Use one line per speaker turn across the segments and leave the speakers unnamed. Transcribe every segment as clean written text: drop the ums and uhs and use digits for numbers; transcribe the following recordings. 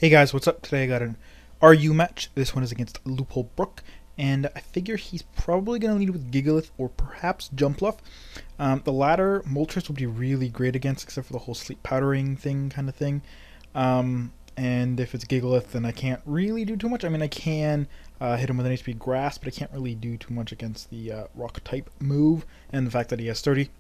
Hey guys, what's up? Today I got an RU match. This one is against Loopholbrook, and I figure he's probably going to lead with Gigalith or perhaps Jumpluff. The latter, Moltres would be really great against, except for the whole sleep powdering thing kind of thing. And if it's Gigalith, then I can't really do too much. I mean, I can hit him with an HP Grass, but I can't really do too much against the Rock type move and the fact that he has 30.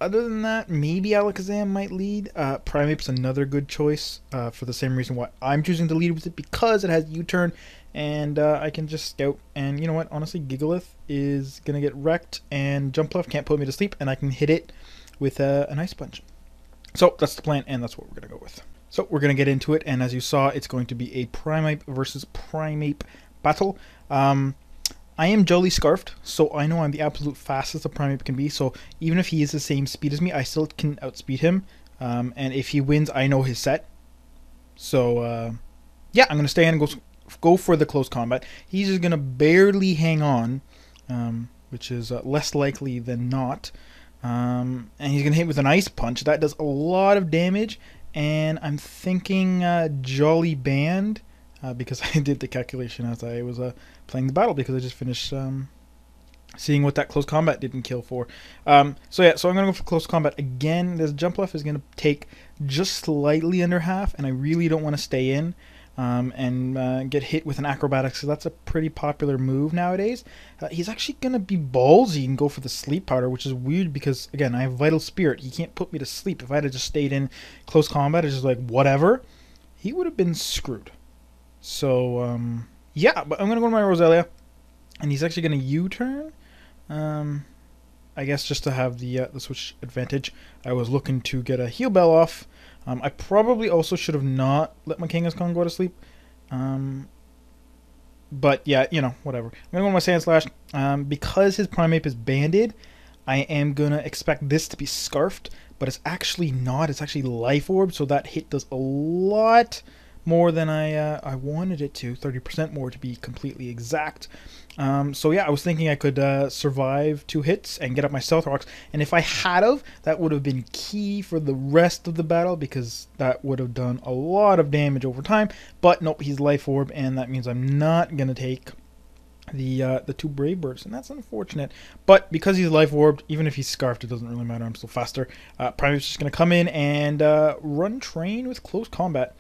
Other than that, maybe Alakazam might lead. Primeape's another good choice for the same reason why I'm choosing to lead with it, because it has U-turn, and I can just scout. And you know what? Honestly, Gigalith is going to get wrecked, and Jumpluff can't put me to sleep, and I can hit it with an Ice Punch. So that's the plan, and that's what we're going to go with. So we're going to get into it, and as you saw, it's going to be a Primeape versus Primeape battle. I am Jolly Scarfed, so I know I'm the absolute fastest a Primeape can be, so even if he is the same speed as me, I still can outspeed him, and if he wins, I know his set. So, yeah, I'm going to stay in and go for the close combat. He's just going to barely hang on, which is less likely than not, and he's going to hit with an Ice Punch. That does a lot of damage, and I'm thinking Jolly Band, because I did the calculation as I was playing the battle, because I just finished seeing what that close combat didn't kill for. So yeah, so I'm going to go for close combat again. This Jumpluff is going to take just slightly under half, and I really don't want to stay in and get hit with an Acrobatics, because that's a pretty popular move nowadays. He's actually going to be ballsy and go for the Sleep Powder, which is weird because, again, I have Vital Spirit. He can't put me to sleep. If I had just stayed in close combat, it's just like, whatever, he would have been screwed. So, yeah, but I'm going to go to my Roselia, and he's actually going to U-turn, I guess just to have the switch advantage. I was looking to get a Heal Bell off. I probably also should have not let my Kangaskhan go to sleep, but yeah, you know, whatever. I'm going to go to my Sand Slash. Because his Primeape is banded, I am going to expect this to be Scarfed, but it's actually not. It's actually Life Orb, so that hit does a lot more than I wanted it to, 30% more to be completely exact. So yeah, I was thinking I could survive 2 hits and get up my Stealth Rocks, and if I had of, that would have been key for the rest of the battle, because that would have done a lot of damage over time. But nope, he's Life Orb, and that means I'm not gonna take the 2 Brave Birds, and that's unfortunate. But because he's Life Orbed, even if he's Scarfed, it doesn't really matter. I'm still faster. Primeape's just gonna come in and run train with close combat.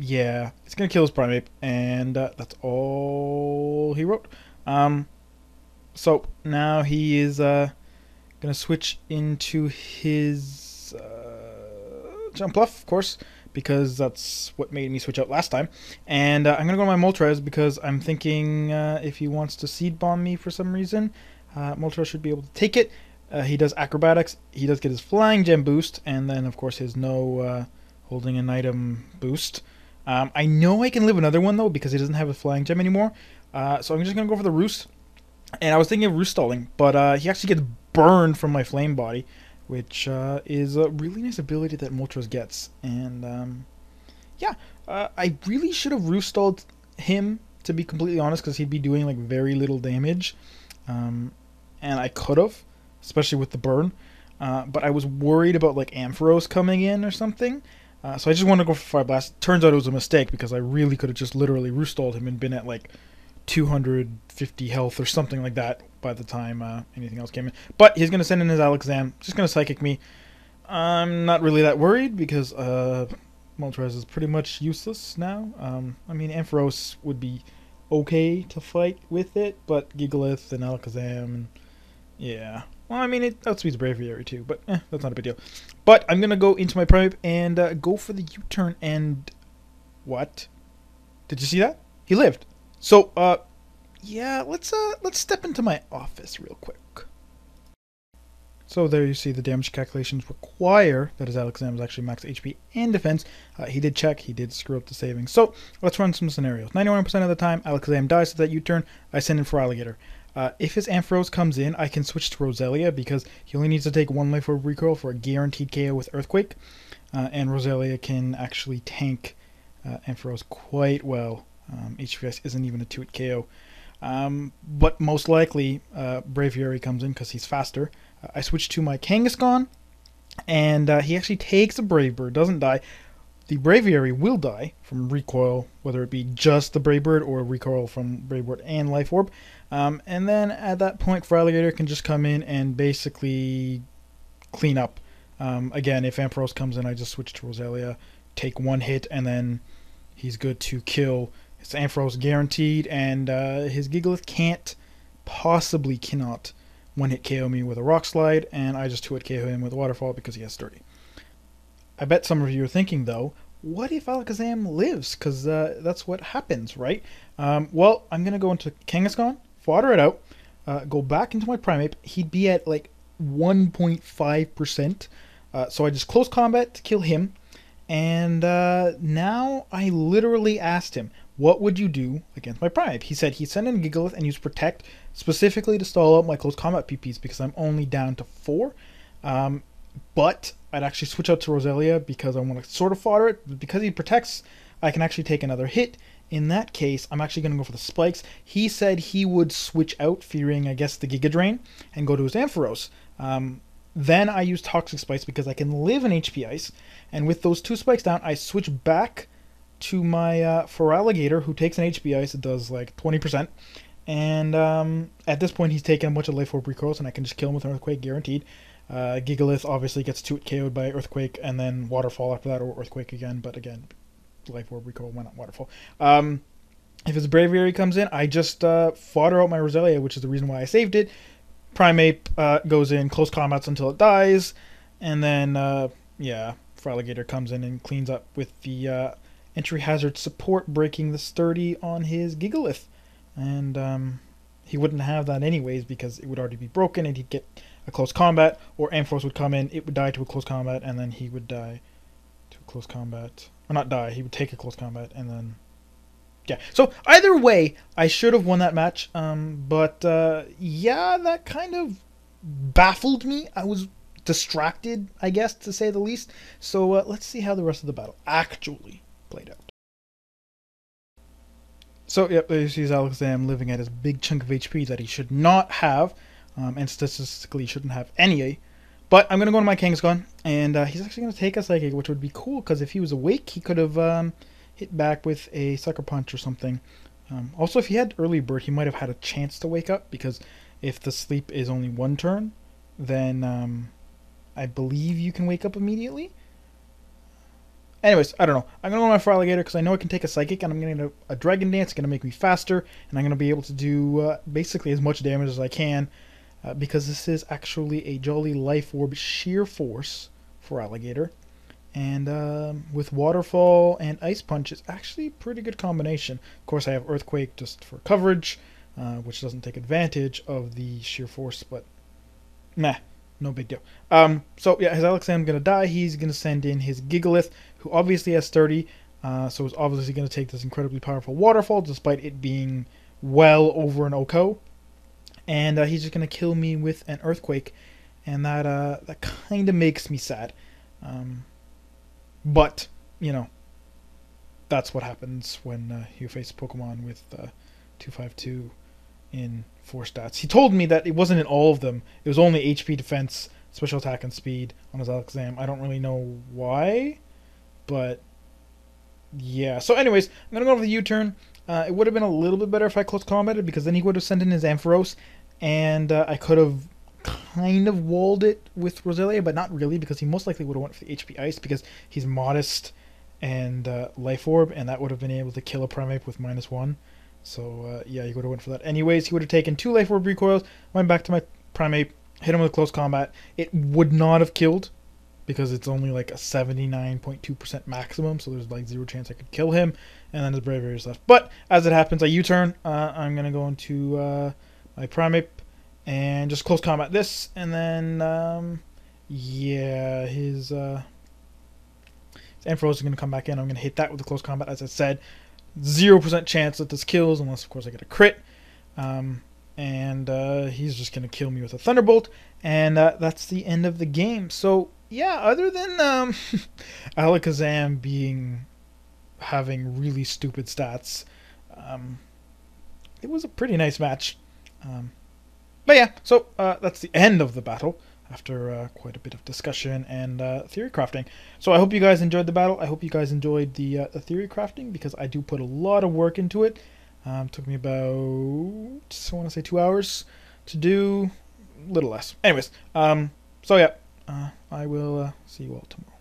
Yeah, it's gonna kill his Primeape, and that's all he wrote. So now he is gonna switch into his Jumpluff, of course, because that's what made me switch out last time. And I'm gonna go to my Moltres, because I'm thinking if he wants to Seed Bomb me for some reason, Moltres should be able to take it. He does Acrobatics, he does get his Flying Gem boost, and then of course his no holding an item boost. I know I can live another one though, because he doesn't have a Flying Gem anymore. So I'm just going to go for the Roost. And I was thinking of Roost stalling, but he actually gets burned from my Flame Body, which is a really nice ability that Moltres gets. And yeah, I really should have Roost stalled him, to be completely honest, because he'd be doing like very little damage. And I could have, especially with the burn. But I was worried about like Ampharos coming in or something. So I just wanted to go for Fire Blast. Turns out it was a mistake, because I really could have just literally Roost-stalled him and been at like 250 health or something like that by the time anything else came in. But he's going to send in his Alakazam. Just going to Psychic me. I'm not really that worried, because Moltres is pretty much useless now. I mean, Ampharos would be okay to fight with it, but Gigalith and Alakazam, and yeah. Well, I mean, it outspeeds Braviary too, but that's not a big deal. But I'm going to go into my Primeape and go for the U-turn, and what? Did you see that? He lived. So, yeah, let's step into my office real quick. So there you see the damage calculations require that his Alakazam is actually max HP and defense. He did check, he did screw up the savings. So let's run some scenarios. 91% of the time, Alakazam dies to that U-turn. I send in for Alligator. If his Ampharos comes in, I can switch to Roselia, because he only needs to take 1 Life Orb recoil for a guaranteed KO with Earthquake. And Roselia can actually tank Ampharos quite well. HVS isn't even a 2-hit KO. But most likely, Braviary comes in because he's faster. I switch to my Kangaskhan, And he actually takes a Brave Bird, doesn't die. The Braviary will die from recoil, whether it be just the Brave Bird or recoil from Brave Bird and Life Orb. And then at that point, Feraligatr can just come in and basically clean up. Again, if Ampharos comes in, I just switch to Roselia, take one hit, and then he's good to kill. It's Ampharos guaranteed, and his Gigalith cannot one-hit KO me with a Rock Slide, and I just 2-hit KO him with a Waterfall because he has Sturdy. I bet some of you are thinking, though, what if Alakazam lives? Because that's what happens, right? Well, I'm going to go into Kangaskhan, fodder it out, go back into my Primeape. He'd be at like 1.5%. So I just close combat to kill him. And now I literally asked him, what would you do against my Primeape? He said he'd send in Gigalith and use Protect specifically to stall out my close combat PPs because I'm only down to 4. But I'd actually switch out to Roselia because I want to sort of fodder it. But because he protects, I can actually take another hit. In that case, I'm actually going to go for the Spikes. He said he would switch out, fearing, I guess, the Giga Drain, and go to his Ampharos. Then I use Toxic Spikes because I can live in HP Ice. And with those 2 spikes down, I switch back to my Feraligatr, who takes an HP Ice. It does like 20%. And at this point, he's taken a bunch of Life Orb recoils, and I can just kill him with an Earthquake guaranteed. Gigalith obviously gets 2 KO'd by Earthquake, and then Waterfall after that, or Earthquake again. But again, Life Orb recoil, why not Waterfall? If his Braviary comes in, I just fodder out my Roselia, which is the reason why I saved it. Primeape goes in close combats until it dies, and then Feraligatr comes in and cleans up with the entry hazard support, breaking the Sturdy on his Gigalith, and he wouldn't have that anyways because it would already be broken, and he'd get a close combat, or Ampharos would come in, it would die to a close combat, and then he would die to a close combat, or not die, he would take a close combat, and then yeah. So either way, I should have won that match. But yeah, that kind of baffled me. I was distracted, I guess, to say the least. So let's see how the rest of the battle actually played out. So yep, there you see Alakazam living at his big chunk of HP that he should not have, and statistically shouldn't have any. But I'm gonna go to my Kangaskhan, and he's actually gonna take a Psychic, which would be cool because if he was awake, he could have hit back with a Sucker Punch or something. Also, if he had Early Bird, he might have had a chance to wake up, because if the sleep is only 1 turn, then I believe you can wake up immediately. Anyways, I don't know. I'm going to go with my Feraligatr because I know I can take a Psychic, and I'm going to a Dragon Dance. It's going to make me faster, and I'm going to be able to do basically as much damage as I can, because this is actually a Jolly Life Orb Sheer Force Feraligatr. And with Waterfall and Ice Punch, it's actually a pretty good combination. Of course, I have Earthquake just for coverage, which doesn't take advantage of the Sheer Force, but nah, no big deal. So yeah, his Alakazam's going to die. He's going to send in his Gigalith, who obviously has Sturdy, so is obviously going to take this incredibly powerful Waterfall, despite it being well over an OHKO. And he's just going to kill me with an Earthquake, and that kind of makes me sad. But, you know, that's what happens when you face a Pokemon with 252 in 4 stats. He told me that it wasn't in all of them. It was only HP, Defense, Special Attack, and Speed on his Alakazam. I don't really know why, but yeah. So anyways, I'm going to go for the U-turn. It would have been a little bit better if I close combated, because then he would have sent in his Ampharos, and I could have kind of walled it with Roselia, but not really, because he most likely would have went for the HP Ice, because he's Modest and Life Orb, and that would have been able to kill a Primeape with -1. So yeah, he would have went for that anyways. He would have taken 2 Life Orb recoils, went back to my Primeape, hit him with close combat. It would not have killed, because it's only like a 79.2% maximum, so there's like 0 chance I could kill him, and then his Braviary is left. But as it happens, I U-turn. I'm going to go into my Primeape, and just close combat this, and then, yeah, his Ampharos is going to come back in. I'm going to hit that with the close combat, as I said. 0% chance that this kills, unless, of course, I get a crit. And he's just going to kill me with a Thunderbolt, and that's the end of the game. So, yeah, other than Alakazam having really stupid stats, it was a pretty nice match. But yeah, so that's the end of the battle. after quite a bit of discussion and theory crafting. So I hope you guys enjoyed the battle. I hope you guys enjoyed the theory crafting, because I do put a lot of work into it. Took me about, I want to say 2 hours to do, a little less. Anyways, so yeah, I will see you all tomorrow.